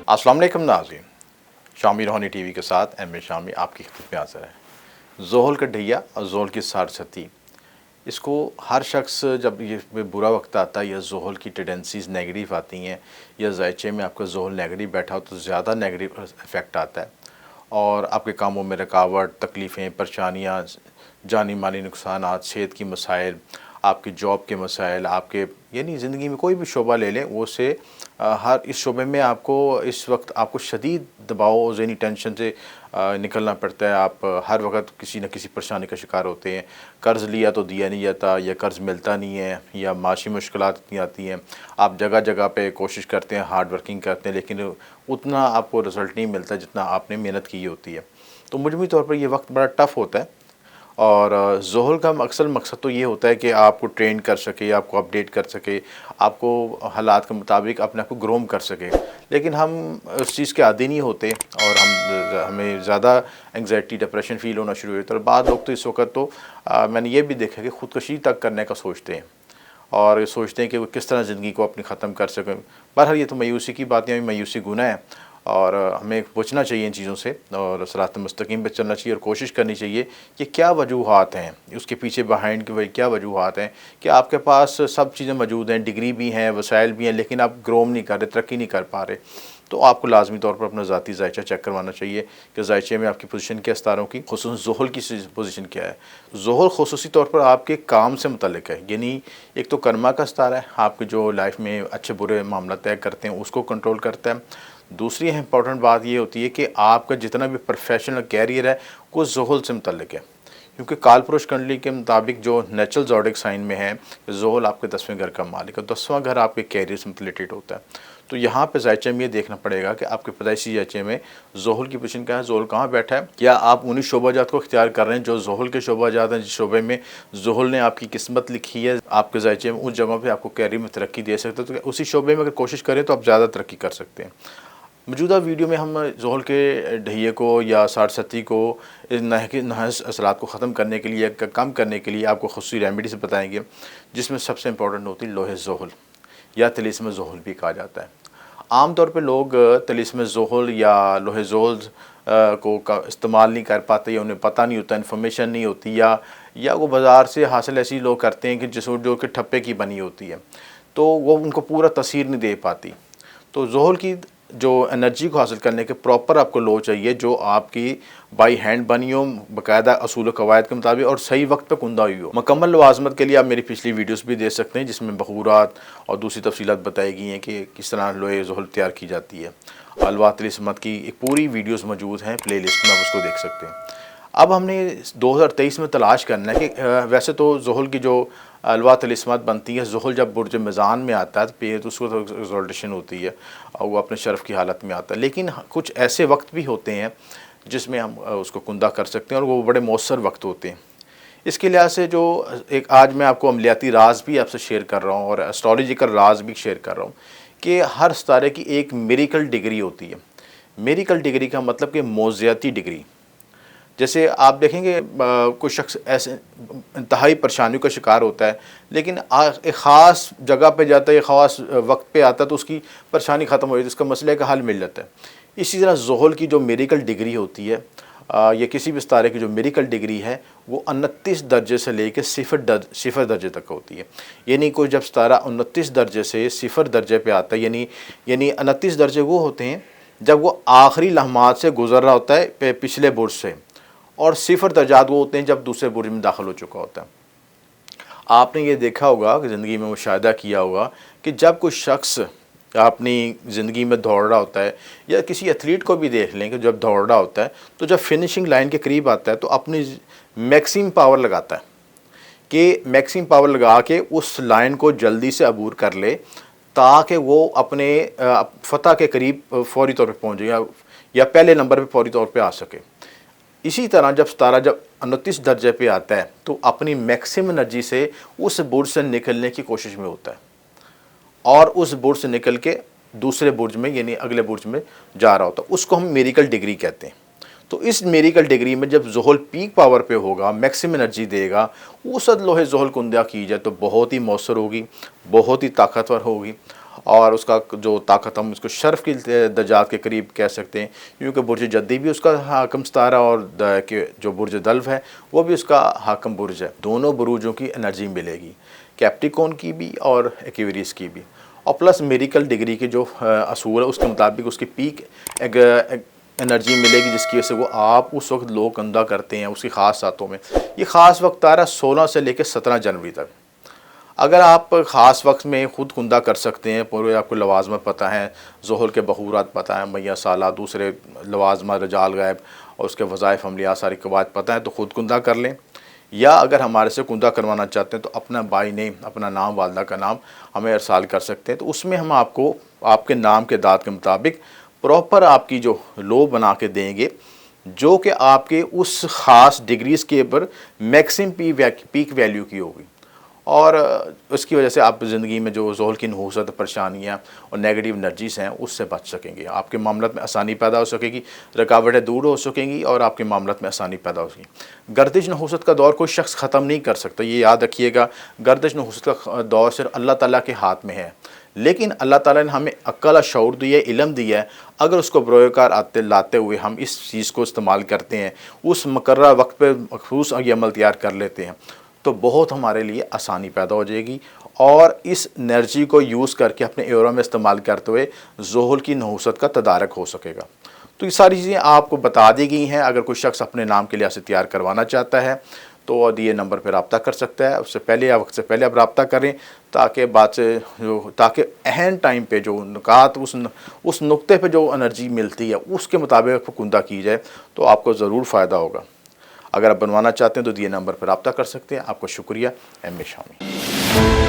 अस्सलाम वालेकुम नाज़रीन, शामी रोहानी टीवी के साथ एम ए शामी आपकी खिदमत में हाज़िर है। ज़ोहल का ढैया और ज़ोहल की सारसती, इसको हर शख्स जब ये बुरा वक्त आता है या ज़ोहल की टेंडेंसीज़ नेगेटिव आती हैं या ज़ायचे में आपका ज़ोहल नेगेटिव बैठा हो तो ज़्यादा नेगेटिव इफ़ेक्ट आता है और आपके कामों में रुकावट, तकलीफ़ें, परेशानियाँ, जानी माली नुकसानात, सेहत की मसाइल, आपकी जॉब के मसाइल, आपके यानी ज़िंदगी में कोई भी शोबा ले लें वो से हर इस शोबे में आपको इस वक्त आपको शदीद दबाव और ज़हनी टेंशन से निकलना पड़ता है। आप हर वक्त किसी न किसी परेशानी का शिकार होते हैं। कर्ज़ लिया तो दिया नहीं जाता या कर्ज़ मिलता नहीं है या माशी मुश्किलात इतनी आती हैं। आप जगह जगह पे कोशिश करते हैं, हार्ड वर्किंग करते हैं, लेकिन उतना आपको रिज़ल्ट नहीं मिलता जितना आपने मेहनत की होती है। तो मुजमई तौर पर ये वक्त बड़ा टफ़ होता है और ज़ोहल का अक्सर मकसद तो ये होता है कि आपको ट्रेन कर सके, आपको अपडेट कर सके, आपको हालात के मुताबिक अपने आप को ग्रोम कर सके। लेकिन हम उस चीज़ के आदी नहीं होते और हमें ज़्यादा एंग्जाइटी, डिप्रेशन फ़ील होना शुरू होता है। और बाद लोग तो इस वक्त तो मैंने ये भी देखा कि ख़ुदकुशी तक करने का सोचते हैं और सोचते हैं कि वो किस तरह ज़िंदगी को अपनी ख़त्म कर सकें। बहरहाल ये तो मायूसी की बातें हैं, मायूसी गुनाह है और हमें बचना चाहिए इन चीज़ों से और सिरात मुस्तकीम पे चलना चाहिए और कोशिश करनी चाहिए कि क्या वजूहात हैं उसके पीछे, बिहाइंड के क्या वजूहात हैं कि आपके पास सब चीज़ें मौजूद हैं, डिग्री भी हैं, वसाइल भी हैं, लेकिन आप ग्रोम नहीं कर रहे, तरक्की नहीं कर पा रहे। तो आपको लाजमी तौर पर अपना ज़ाती जायचा चेक करवाना चाहिए कि जायचे में आपकी पोजीशन क्या, सितारों की, खुसूस ज़ोहल की पोजीशन क्या है। ज़ोहल खुसूसी तौर पर आपके काम से मुतल्लिक है, यानी एक तो कर्मा का सितारा है, आपके जो लाइफ में अच्छे बुरे मामला तय करते हैं उसको कंट्रोल करता है। दूसरी इंपॉर्टेंट बात ये होती है कि आपका जितना भी प्रोफेशनल कैरियर है वो ज़ोहल से मुतल्लिक है, क्योंकि कालपुरुष कुंडली के मुताबिक जो नेचुरल ज़ोडिक साइन में है ज़ोहल आपके 10वें घर का मालिक है। 10वां घर आपके कैरियर से रिलेटेड होता है। तो यहाँ पे जायचे में ये देखना पड़ेगा कि आपके पैदाइशी जायचे में ज़ोहल की पोजीशन क्या है, ज़ोहल कहाँ बैठा है, या आप उन्हीं शोबाजात को इख्तियार कर रहे हैं जो ज़ोहल के शोबाजात हैं, जिस शोबे में ज़ोहल ने आपकी किस्मत लिखी है आपके जायचे में, उस जगह पर आपको कैरियर में तरक्की दे सकते हैं। तो उसी शोबे में अगर कोशिश करें तो आप ज़्यादा तरक्की कर सकते हैं। मौजूदा वीडियो में हम ज़ोहल के ढहिए को या सारसती को, नहस असरात को ख़त्म करने के लिए, कम करने के लिए आपको खुसूसी रेमेडीज़ बताएंगे, जिसमें सबसे इम्पोर्टेंट होती है लोहे ज़ोहल या तिलिस्म ज़ोहल भी कहा जाता है। आम तौर पे लोग तिलिस्म ज़ोहल या लोहे ज़ोहल को इस्तेमाल नहीं कर पाते या उन्हें पता नहीं होता, इन्फॉर्मेशन नहीं होती, या वो बाज़ार से हासिल ऐसी लोग करते हैं कि जो कि ठप्पे की बनी होती है, तो वो उनको पूरा तसीर नहीं दे पाती। तो ज़ोहल की जो एनर्जी को हासिल करने के प्रॉपर आपको लो चाहिए, जो आपकी बाई हैंड बनी हो, बाकायदा असूल कवायद के मुताबिक और सही वक्त पे कुंदा हुई हो। मुकम्मल लवाज़मत के लिए आप मेरी पिछली वीडियोस भी देख सकते हैं, जिसमें बखूरात और दूसरी तफसीलात बताई गई हैं कि किस तरह लोहे ज़ोहल तैयार की जाती है। अलवा तिलिस्मत की एक पूरी वीडियोस मौजूद हैं प्ले लिस्ट में, आप उसको देख सकते हैं। अब हमने 2023 में तलाश करना है कि वैसे तो ज़ोहल की जो अलवा तिलिस्मत बनती है, ज़ोहल जब बुर्ज मिज़ान में आता है तो उसको तो एक्सॉल्टेशन होती है और वो अपने शर्फ़ की हालत में आता है। लेकिन कुछ ऐसे वक्त भी होते हैं जिसमें हम उसको कुंदा कर सकते हैं और वो बड़े मौसर वक्त होते हैं। इसके लिहाज से जो एक आज मैं आपको अमलियाती राज भी आपसे शेयर कर रहा हूँ और एस्ट्रोलॉजिकल राज भी शेयर कर रहा हूँ कि हर सितारे की एक मेरिकल डिग्री होती है। मेरिकल डिग्री का मतलब कि मौज़ियाती डिग्री। जैसे आप देखेंगे कोई शख्स ऐसे इंतहाई परेशानियों का शिकार होता है, लेकिन एक ख़ास जगह पे जाता है, एक ख़ास वक्त पे आता है तो उसकी परेशानी ख़त्म हो जाती है, उसका मसले का हल मिल जाता है। इसी तरह ज़ोहल की जो मेरिकल डिग्री होती है या किसी भी सितारे की जो मेरिकल डिग्री है वो 29 दर्जे से लेकर सिफर दर्जे तक होती है। यानी कोई जब सितारा 29 दर्जे से सिफर दर्जे पे आता है, यानी 29 दर्जे वो होते हैं जब वो आखिरी लम्हात से गुजर रहा होता है पिछले बुर्ज से, और सिफर दर्जात वो होते हैं जब दूसरे बुर्ज में दाखिल हो चुका होता है। आपने ये देखा होगा कि ज़िंदगी में मुशाहिदा किया होगा कि जब कोई शख्स अपनी ज़िंदगी में दौड़ रहा होता है, या किसी एथलीट को भी देख लें कि जब दौड़ रहा होता है तो जब फिनिशिंग लाइन के करीब आता है तो अपनी मैक्सिमम पावर लगाता है कि मैक्सिमम पावर लगा के उस लाइन को जल्दी से अबूर कर ले ताकि वो अपने फ़तह के करीब फौरी तौर पर पहुँच जाए या पहले नंबर पर फौरी तौर पर आ सके। इसी तरह जब सितारा जब 29 दर्जे पे आता है तो अपनी मैक्सिमम एनर्जी से उस बुर्ज से निकलने की कोशिश में होता है और उस बुर्ज से निकल के दूसरे बुर्ज में यानी अगले बुर्ज में जा रहा होता है। उसको हम मेरिकल डिग्री कहते हैं। तो इस मेरिकल डिग्री में जब ज़ोहल पीक पावर पे होगा, मैक्सिमम एनर्जी देगा, उस लोहे ज़ोहल कुंदा की जाए तो बहुत ही मौसर होगी, बहुत ही ताकतवर होगी اور اس کا جو طاقت ہم اس کو شرف کی درجات کے قریب کہہ سکتے ہیں، کیونکہ برج جدی بھی اس کا حاکم ستارہ اور کہ جو برج دلو ہے وہ بھی اس کا حاکم برج ہے۔ دونوں بروجوں کی انرجی ملے گی، کیپریکون کی بھی اور ایکویریس کی بھی، اور پلس میریکل ڈگری کے جو اصول ہے اس کے مطابق اس کی پیک انرجی ملے گی، جس کی وجہ سے وہ آپ اس وقت لوگ کندہ کرتے ہیں اس کی خاص ساتوں میں۔ یہ خاص وقت آ رہا ہے 16 سے لے کے 17 جنوری تک۔ اگر آپ خاص وقت میں خود کندہ کر سکتے ہیں، پورے آپ کو لوازمات پتہ ہیں، ظہر کے بخورات پتہ ہیں، میاں سالہ دوسرے لوازمات رجال غائب اور اس کے وظائف عملیات ساری قواعد پتہ ہیں، تو خود کندہ کر لیں، یا اگر ہمارے سے کندہ کروانا چاہتے ہیں تو اپنا بائی نیم، اپنا نام، والدہ کا نام ہمیں ارسال کر سکتے ہیں، تو اس میں ہم آپ کو آپ کے نام کے دعت کے مطابق پراپر آپ کی جو لو بنا کے دیں گے، جو کہ آپ کے اس خاص ڈگریز کے اوپر میکسم پیک ویلیو کی ہوگی، اور اس کی وجہ سے آپ زندگی میں جو ظہر کی نحوست، پریشانیاں اور نیگیٹو انرجیز ہیں اس سے بچ سکیں گے، آپ کے معاملات میں آسانی پیدا ہو سکے گی، رکاوٹیں دور ہو سکیں گی اور آپ کے معاملات میں آسانی پیدا ہو سکے گی۔ گردش نحوست کا دور کوئی شخص ختم نہیں کر سکتا، یہ یاد رکھیے گا، گردش نحوست کا دور صرف اللہ تعالیٰ کے ہاتھ میں ہے، لیکن اللہ تعالیٰ نے ہمیں عقل اور شعور دیا ہے، علم دیا ہے، اگر اس کو بروئے کار لاتے ہوئے ہم اس چیز کو استعمال کرتے ہیں، اس مقررہ وقت پہ مخصوص یہ عمل تیار کر لیتے ہیں، تو بہت ہمارے لیے آسانی پیدا ہو جائے گی، اور اس انرجی کو یوز کر کے اپنے ایورا میں استعمال کرتے ہوئے ظہر کی نحوست کا تدارک ہو سکے گا۔ تو یہ ساری چیزیں آپ کو بتا دی گئی ہیں، اگر کوئی شخص اپنے نام کے لحاظ سے تیار کروانا چاہتا ہے تو دیے نمبر پہ رابطہ کر سکتا ہے، اس سے پہلے یا وقت سے پہلے آپ رابطہ کریں، تاکہ اہم ٹائم پہ جو نکات اس نقطے پہ جو انرجی ملتی ہے اس کے مطابق کندہ کی جائے تو آپ کو ضرور فائدہ ہوگا۔ اگر آپ بنوانا چاہتے ہیں تو دیے نمبر پر رابطہ کر سکتے ہیں۔ آپ کو شکریہ، ایم اے شامی۔